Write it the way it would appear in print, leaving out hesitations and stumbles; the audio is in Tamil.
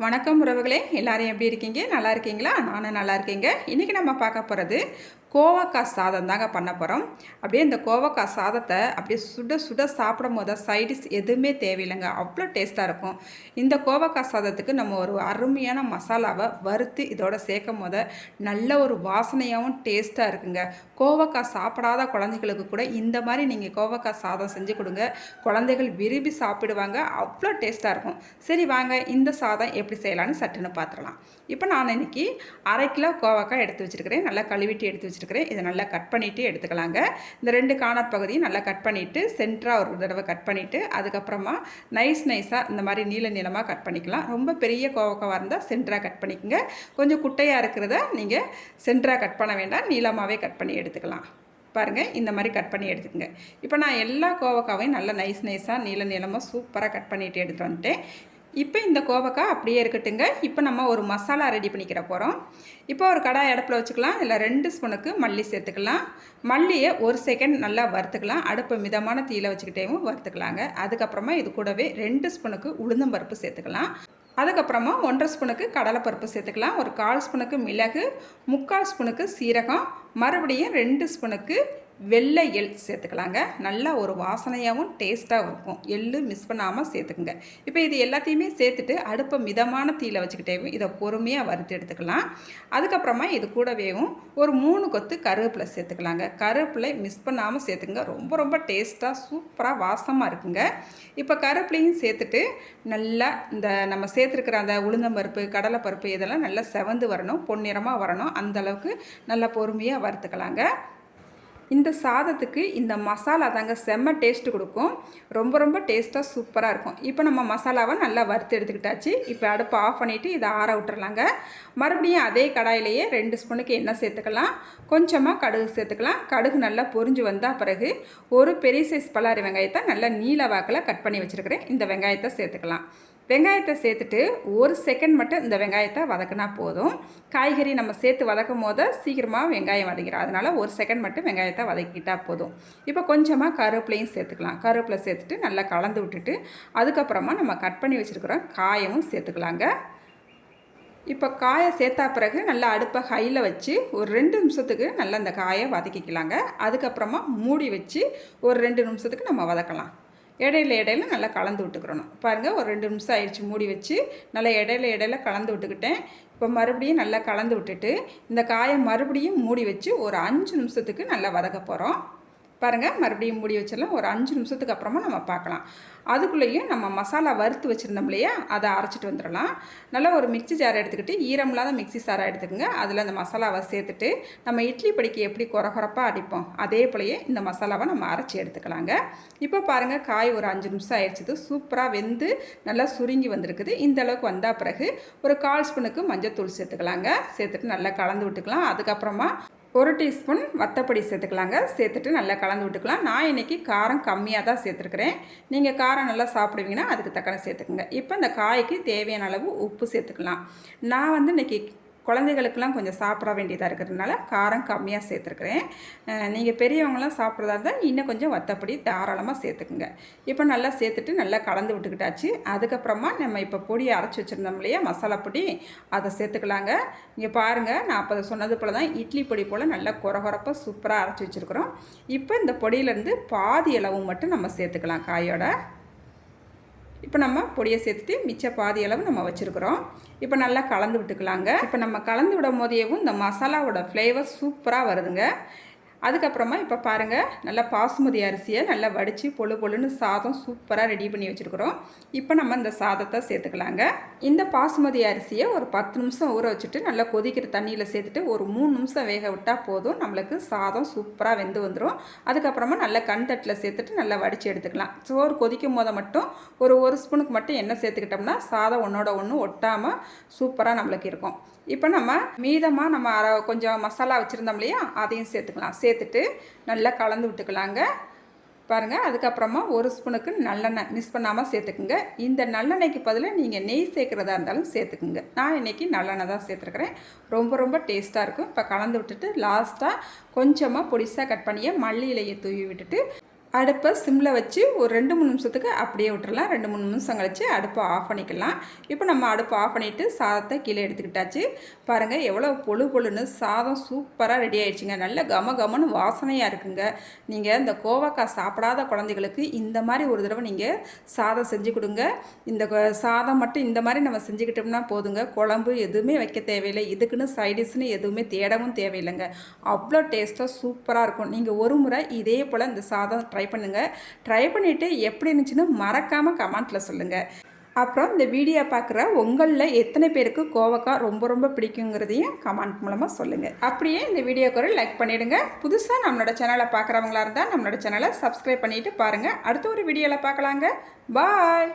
வணக்கம் உறவுகளே, எல்லாரும் எப்படி இருக்கீங்க? நல்லா இருக்கீங்களா? நானும் நல்லா இருக்கேங்க. இன்றைக்கி நம்ம பார்க்க போகிறது கோவக்காய் சாதம் தாங்க பண்ண போகிறோம். அப்படியே இந்த கோவக்காய் சாதத்தை அப்படியே சுட சுட சாப்பிடும் போது சைடிஷ் எதுவுமே தேவையில்லைங்க, அவ்வளோ டேஸ்ட்டாக இருக்கும். இந்த கோவக்காய் சாதத்துக்கு நம்ம ஒரு அருமையான மசாலாவை வறுத்து இதோட சேர்க்கும் போது நல்ல ஒரு வாசனையாகவும் டேஸ்ட்டாக இருக்குங்க. கோவக்காய் சாப்பிடாத குழந்தைகளுக்கு கூட இந்த மாதிரி நீங்கள் கோவக்காய் சாதம் செஞ்சு கொடுங்க, குழந்தைகள் விரும்பி சாப்பிடுவாங்க, அவ்வளோ டேஸ்ட்டாக இருக்கும். சரி வாங்க, இந்த சாதம் எப்படி செய்யலான்னு சட்டுன்னு பார்த்துடலாம். இப்போ நான் இன்றைக்கி 1/2 கிலோ கோவக்காய் எடுத்து வச்சுருக்கிறேன். நல்லா கழுவிட்டு எடுத்து வச்சுருக்கிறேன். இதை நல்லா கட் பண்ணிவிட்டு எடுத்துக்கலாங்க. இந்த 2 கார்னர் பகுதியும் நல்லா கட் பண்ணிவிட்டு சென்டராக ஒரு தடவை கட் பண்ணிவிட்டு அதுக்கப்புறமா நைஸாக இந்த மாதிரி நீளமாக கட் பண்ணிக்கலாம். ரொம்ப பெரிய கோவக்காவாக இருந்தால் சென்டராக கட் பண்ணிக்கோங்க. கொஞ்சம் குட்டையாக இருக்கிறத நீங்கள் சென்டராக கட் பண்ண வேண்டாம், நீளமாகவே கட் பண்ணி எடுத்துக்கலாம். பாருங்கள், இந்த மாதிரி கட் பண்ணி எடுத்துக்கங்க. இப்போ நான் எல்லா கோவக்காவையும் நல்லா நைஸாக நீளமாக சூப்பராக கட் பண்ணிவிட்டு எடுத்துகிட்டு வந்துட்டேன். இப்போ இந்த கோவக்காய் அப்படியே இருக்கட்டுங்க. இப்போ நம்ம ஒரு மசாலா ரெடி பண்ணிக்கிற போகிறோம். இப்போ ஒரு கடாய் அடுப்பில் வச்சுக்கலாம். இதில் 2 ஸ்பூனுக்கு மல்லி சேர்த்துக்கலாம். மல்லியை 1 செகண்ட் நல்லா வறுத்துக்கலாம். அடுப்பை மிதமான தீயில் வச்சுக்கிட்டேவும் வறுத்துக்கலாங்க. அதுக்கப்புறமா இது கூடவே 2 ஸ்பூனுக்கு உளுந்தம்பருப்பு சேர்த்துக்கலாம். அதுக்கப்புறமா 1/2 ஸ்பூனுக்கு கடலைப்பருப்பு சேர்த்துக்கலாம். ஒரு 1/4 ஸ்பூனுக்கு மிளகு, 3/4 ஸ்பூனுக்கு சீரகம், மறுபடியும் 2 ஸ்பூனுக்கு வெள்ளை எள் சேர்த்துக்கலாங்க. நல்லா ஒரு வாசனையாகவும் டேஸ்ட்டாகவும் இருக்கும். எள்ளு மிஸ் பண்ணாமல் சேர்த்துக்குங்க. இப்போ இது எல்லாத்தையுமே சேர்த்துட்டு அடுப்பை மிதமான தீயில் வச்சுக்கிட்டே இதை பொறுமையாக வறுத்து எடுத்துக்கலாம். அதுக்கப்புறமா இது கூடவேவும் ஒரு 3 கொத்து கருவேப்பிலை சேர்த்துக்கலாங்க. கருவேப்பிலை மிஸ் பண்ணாமல் சேர்த்துக்குங்க. ரொம்ப டேஸ்ட்டாக சூப்பராக வாசமாக இருக்குங்க. இப்போ கருவேப்பிலையும் சேர்த்துட்டு நல்லா இந்த நம்ம சேர்த்துருக்கிற அந்த உளுந்தம்பருப்பு, கடலைப்பருப்பு இதெல்லாம் நல்லா செவந்து வரணும், பொன்னிறமாக வரணும். அந்தளவுக்கு நல்லா பொறுமையாக வறுத்துக்கலாங்க. இந்த சாதத்துக்கு இந்த மசாலா தாங்க செம்ம டேஸ்ட்டு கொடுக்கும். ரொம்ப டேஸ்ட்டாக சூப்பராக இருக்கும். இப்போ நம்ம மசாலாவை நல்லா வறுத்து எடுத்துக்கிட்டாச்சு. இப்போ அடுப்பை ஆஃப் பண்ணிவிட்டு இதை ஆற விட்டுறலாங்க. மறுபடியும் அதே கடாயிலேயே 2 ஸ்பூனுக்கு எண்ணெய் சேர்த்துக்கலாம். கொஞ்சமாக கடுகு சேர்த்துக்கலாம். கடுகு நல்லா பொரிஞ்சு வந்தால் பிறகு ஒரு பெரிய சைஸ் பல்லாரி வெங்காயத்தை நல்லா நீல வாக்கில் கட் பண்ணி வச்சுருக்கிறேன். இந்த வெங்காயத்தை சேர்த்துக்கலாம். வெங்காயத்தை சேர்த்துட்டு 1 செகண்ட் மட்டும் இந்த வெங்காயத்தை வதக்கினா போதும். காய்கறி நம்ம சேர்த்து வதக்கும் போது சீக்கிரமாக வெங்காயம் வதங்கிடும். அதனால் 1 செகண்ட் மட்டும் வெங்காயத்தை வதக்கிட்டால் போதும். இப்போ கொஞ்சமாக கருவேப்பிலையும் சேர்த்துக்கலாம். கருவேப்பிலை சேர்த்துட்டு நல்லா கலந்து விட்டுட்டு அதுக்கப்புறமா நம்ம கட் பண்ணி வச்சுருக்கிற காயமும் சேர்த்துக்கலாங்க. இப்போ காயை சேர்த்தா பிறகு நல்லா அடுப்பை ஹையில் வச்சு ஒரு 2 நிமிஷத்துக்கு நல்லா இந்த காயை வதக்கிக்கலாங்க. அதுக்கப்புறமா மூடி வச்சு ஒரு 2 நிமிஷத்துக்கு நம்ம வதக்கலாம். இடையில நல்லா கலந்து விட்டுக்கிறணும். பாருங்கள், ஒரு 2 நிமிஷம் ஆயிடுச்சு. மூடி வச்சு நல்லா இடையில கலந்து விட்டுக்கிட்டேன். இப்போ மறுபடியும் நல்லா கலந்து விட்டுட்டு இந்த காயை மறுபடியும் மூடி வச்சு ஒரு 5 நிமிஷத்துக்கு நல்லா வதக்க போகிறோம். பாருங்கள், மறுபடியும் மூடி வச்சிடலாம். ஒரு 5 நிமிஷத்துக்கு அப்புறமா நம்ம பார்க்கலாம். அதுக்குள்ளேயும் நம்ம மசாலா வறுத்து வச்சுருந்தோம் இல்லையா, அதை அரைச்சிட்டு வந்துடலாம். நல்லா ஒரு மிக்ஸி ஜாரை எடுத்துக்கிட்டு ஈரமில்லாத மிக்ஸி ஜாரை எடுத்துக்கோங்க. அதில் அந்த மசாலாவை சேர்த்துட்டு நம்ம இட்லி படிக்கு எப்படி கொரகொரப்பாக அடிப்போம் அதே போலயே இந்த மசாலாவை நம்ம அரைச்சி எடுத்துக்கலாங்க. இப்போ பாருங்கள், காய் ஒரு 5 நிமிஷம் ஆயிடுச்சுது. சூப்பராக வெந்து நல்லா சுருங்கி வந்திருக்குது. இந்த அளவுக்கு வந்தால் பிறகு ஒரு 1/4 ஸ்பூனுக்கு மஞ்சள்தூள் சேர்த்துக்கலாங்க. சேர்த்துட்டு நல்லா கலந்து விட்டுக்கலாம். அதுக்கப்புறமா 1 டீஸ்பூன் வத்தப்பொடி சேர்த்துக்கலாங்க. சேர்த்துட்டு நல்லா கலந்து விட்டுக்கலாம். நான் இன்றைக்கி காரம் கம்மியாக தான் சேர்த்துருக்குறேன். நீங்கள் காரம் நல்லா சாப்பிடுவீங்கன்னா அதுக்கு தக்கன சேர்த்துக்குங்க. இப்போ இந்த காய்க்கு தேவையான அளவு உப்பு சேர்த்துக்கலாம். நான் வந்து இன்றைக்கி குழந்தைகளுக்கெல்லாம் கொஞ்சம் சாப்பிட வேண்டியதாக இருக்கிறதுனால காரம் கம்மியாக சேர்த்துருக்குறேன். நீங்கள் பெரியவங்களாம் சாப்பிட்றதா இருந்தால் இன்னும் கொஞ்சம் வத்தப்பொடி தாராளமாக சேர்த்துக்குங்க. இப்போ நல்லா சேர்த்துட்டு நல்லா கலந்து விட்டுக்கிட்டாச்சு. அதுக்கப்புறமா நம்ம இப்போ பொடியை அரைச்சி வச்சுருந்தோம் இல்லையா, மசாலா பொடி, அதை சேர்த்துக்கலாங்க. இங்கே பாருங்கள், நான் அப்போ சொன்னது போல் தான் இட்லி பொடி போல் நல்லா கொரகொரப்பாக சூப்பராக அரைச்சி வச்சுருக்குறோம். இப்போ இந்த பொடியிலேருந்து பாதி அளவு மட்டும் நம்ம சேர்த்துக்கலாம் காயோட. இப்போ நம்ம பொடியை சேர்த்துட்டு மிச்ச பாதி அளவு நம்ம வச்சுருக்குறோம். இப்போ நல்லா கலந்து விட்டுக்கலாங்க. இப்போ நம்ம கலந்து விடும் போதேவும் இந்த மசாலாவோட ஃப்ளேவர் சூப்பராக வருதுங்க. அதுக்கப்புறமா இப்போ பாருங்கள், நல்லா பாசுமதி அரிசியை நல்லா வடித்து பொழுன்னு சாதம் சூப்பராக ரெடி பண்ணி வச்சுருக்குறோம். இப்போ நம்ம இந்த சாதத்தை சேர்த்துக்கலாங்க. இந்த பாசுமதி அரிசியை ஒரு 10 நிமிஷம் ஊற வச்சுட்டு நல்லா கொதிக்கிற தண்ணியில் சேர்த்துட்டு ஒரு 3 நிமிஷம் வேக விட்டால் போதும். நம்மளுக்கு சாதம் சூப்பராக வெந்து வந்துடும். அதுக்கப்புறமா நல்லா கண்தட்டில் சேர்த்துட்டு நல்லா வடித்து எடுத்துக்கலாம். சோறு கொதிக்கும் போது மட்டும் ஒரு 1 ஸ்பூனுக்கு மட்டும் எண்ணெய் சேர்த்துக்கிட்டோம்னா சாதம் ஒன்றோட ஒன்று ஒட்டாமல் சூப்பராக நம்மளுக்கு இருக்கும். இப்போ நம்ம மீதமாக நம்ம கொஞ்சம் மசாலா வச்சுருந்தோம் இல்லையா, அதையும் சேர்த்துக்கலாம். சேர்த்துட்டு நல்லா கலந்து விட்டுக்கலாங்க. பாருங்கள், அதுக்கப்புறமா 1 ஸ்பூனுக்கு நல்லெண்ணெய் மிஸ் பண்ணாமல் சேர்த்துக்குங்க. இந்த நல்லெண்ணெய்க்கு பதிலாக நீங்கள் நெய் சேர்க்குறதா இருந்தாலும் சேர்த்துக்குங்க. நான் இன்றைக்கி நல்லெண்ணெய் தான் சேர்த்துருக்குறேன். ரொம்ப டேஸ்ட்டாக இருக்கும். இப்போ கலந்து விட்டுட்டு லாஸ்ட்டாக கொஞ்சமாக பொடிசாக கட் பண்ணிய மல்லி இலையை தூவி விட்டுட்டு அடுப்பை சிம்மில் வச்சு ஒரு 2-3 நிமிஷத்துக்கு அப்படியே விட்டுறலாம். 2-3 நிமிஷம் கழிச்சு அடுப்பை ஆஃப் பண்ணிக்கலாம். இப்போ நம்ம அடுப்பை ஆஃப் பண்ணிவிட்டு சாதத்தை கீழே எடுத்துக்கிட்டாச்சு. பாருங்கள் எவ்வளோ பொழு பொழுன்னு சாதம் சூப்பராக ரெடி ஆகிடுச்சிங்க. நல்ல கம கமன்னு வாசனையாக இருக்குங்க. நீங்கள் இந்த கோவக்காய் சாப்பிடாத குழந்தைகளுக்கு இந்த மாதிரி ஒரு தடவை நீங்கள் சாதம் செஞ்சு கொடுங்க. இந்த சாதம் மட்டும் இந்த மாதிரி நம்ம செஞ்சுக்கிட்டோம்னா போதுங்க. குழம்பு எதுவுமே வைக்க தேவையில்லை. இதுக்குன்னு சைடிஷ்னு எதுவுமே தேடவும் தேவையில்லைங்க. அவ்வளோ டேஸ்ட்டாக சூப்பராக இருக்கும். நீங்கள் ஒரு முறை இதே போல் இந்த சாதம் ட்ரை பண்ணுங்கள். ட்ரை பண்ணிவிட்டு எப்படி இருந்துச்சுன்னு மறக்காமல் கமெண்ட்டில் சொல்லுங்கள். அப்புறம் இந்த வீடியோ பார்க்குற உங்களில் எத்தனை பேருக்கு கோவக்காய் ரொம்ப ரொம்ப பிடிக்குங்கிறதையும் கமெண்ட் மூலமாக சொல்லுங்கள். அப்படியே இந்த வீடியோக்கு ஒரு லைக் பண்ணிவிடுங்க. புதுசாக நம்மளோட சேனலை பார்க்குறவங்களா இருந்தால் நம்மளோட சேனலை சப்ஸ்கிரைப் பண்ணிவிட்டு பாருங்கள். அடுத்த ஒரு வீடியோவில் பார்க்கலாங்க. பாய்.